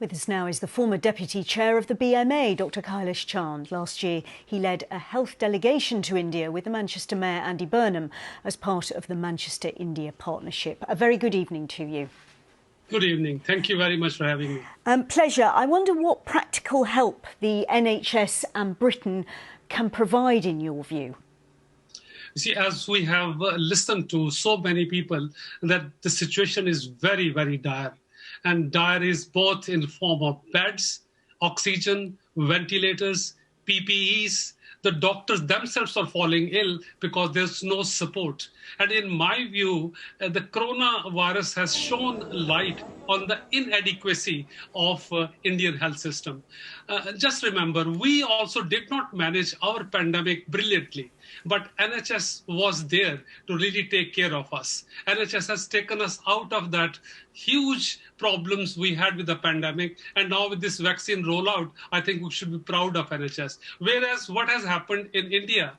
With us now is the former Deputy Chair of the BMA, Dr Kailash Chand. Last year, he led a health delegation to India with the Manchester Mayor Andy Burnham as part of the Manchester-India Partnership. A very good evening to you. Good evening. Thank you very much for having me. Pleasure. I wonder what practical help the NHS and Britain can provide in your view. See, as we have listened to so many people, that the situation is very, very dire. And dire is both in the form of beds, oxygen, ventilators, PPEs. The doctors themselves are falling ill because there's no support. And in my view, the coronavirus has shown light on the inadequacy of Indian health system. Just remember, we also did not manage our pandemic brilliantly, but NHS was there to really take care of us. NHS has taken us out of that huge problems we had with the pandemic, and now with this vaccine rollout, I think we should be proud of NHS. Whereas what has happened in India,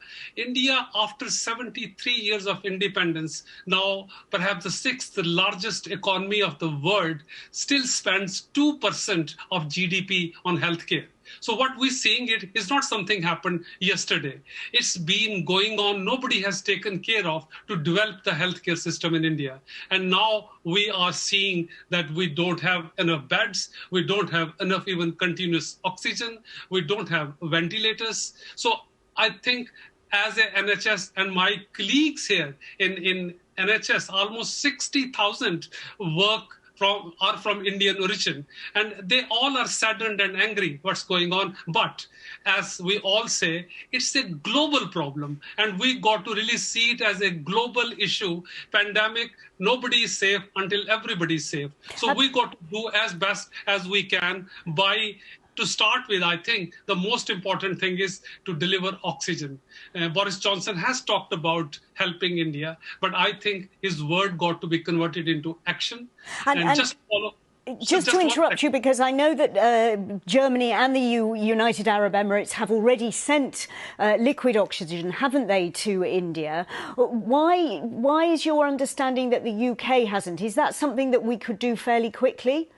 after 73 years of independence, now perhaps the sixth largest economy of the world, still spends 2% of GDP on healthcare. So what we're seeing it is not something happened yesterday. It's been going on. Nobody has taken care of to develop the healthcare system in India. And now we are seeing that we don't have enough beds. We don't have enough even continuous oxygen. We don't have ventilators. So I think as a NHS and my colleagues here in NHS, almost 60,000 are from Indian origin, and they all are saddened and angry what's going on. But as we all say, it's a global problem, and we got to really see it as a global issue. Pandemic, nobody is safe until everybody is safe. So we got to do as best as we can to start with. I think the most important thing is to deliver oxygen. Boris Johnson has talked about helping India, but I think his word got to be converted into action. And just follow. Just to interrupt you, because I know that Germany and the United Arab Emirates have already sent liquid oxygen, haven't they, to India? Why is your understanding that the UK hasn't? Is that something that we could do fairly quickly?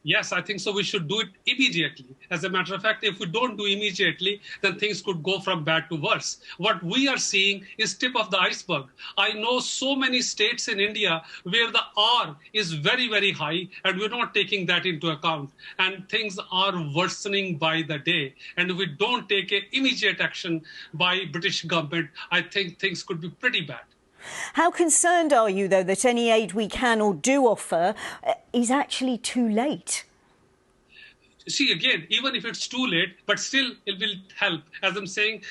Yes, I think so. We should do it immediately. As a matter of fact, if we don't do immediately, then things could go from bad to worse. What we are seeing is tip of the iceberg. I know so many states in India where the R is very, very high, and we're not taking that into account. And things are worsening by the day. And if we don't take immediate action by British government, I think things could be pretty bad. How concerned are you, though, that any aid we can or do offer is actually too late? See, again, even if it's too late, but still it will help. As I'm saying,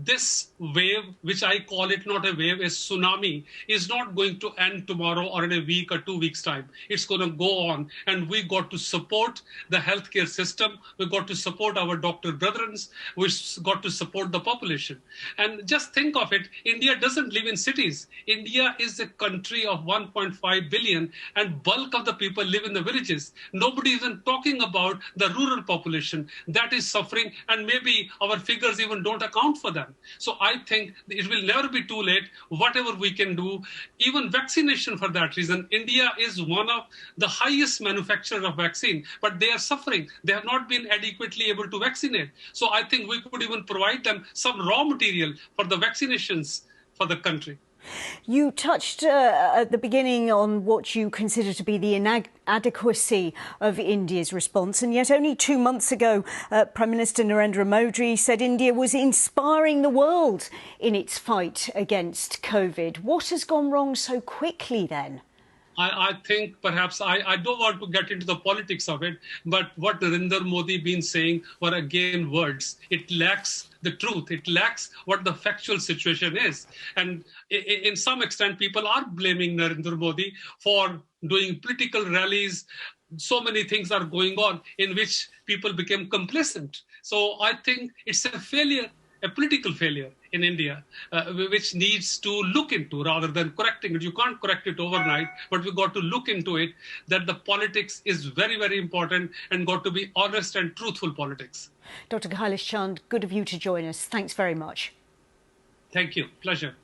this wave, which I call it not a wave, a tsunami, is not going to end tomorrow or in a week or 2 weeks' time. It's going to go on. And we got to support the healthcare system. We got to support our doctor brethren. We got to support the population. And just think of it, India doesn't live in cities. India is a country of 1.5 billion, and bulk of the people live in the villages. Nobody is even talking about the rural population that is suffering, and maybe our figures even don't account for them. So I think it will never be too late. Whatever we can do, even vaccination for that reason. India is one of the highest manufacturers of vaccine, but they are suffering. They have not been adequately able to vaccinate. So I think we could even provide them some raw material for the vaccinations for the country. You touched at the beginning on what you consider to be the inadequacy of India's response, and yet only 2 months ago, Prime Minister Narendra Modi said India was inspiring the world in its fight against COVID. What has gone wrong so quickly then? I think perhaps I don't want to get into the politics of it, but what Narendra Modi been saying were again words. It lacks the truth. It lacks what the factual situation is. And in some extent, people are blaming Narendra Modi for doing political rallies. So many things are going on in which people became complacent. So I think it's a failure, a political failure in India, which needs to look into rather than correcting it. You can't correct it overnight, but we got to look into it, that the politics is very, very important and got to be honest and truthful politics. Dr Kailash Chand, good of you to join us. Thanks very much. Thank you. Pleasure.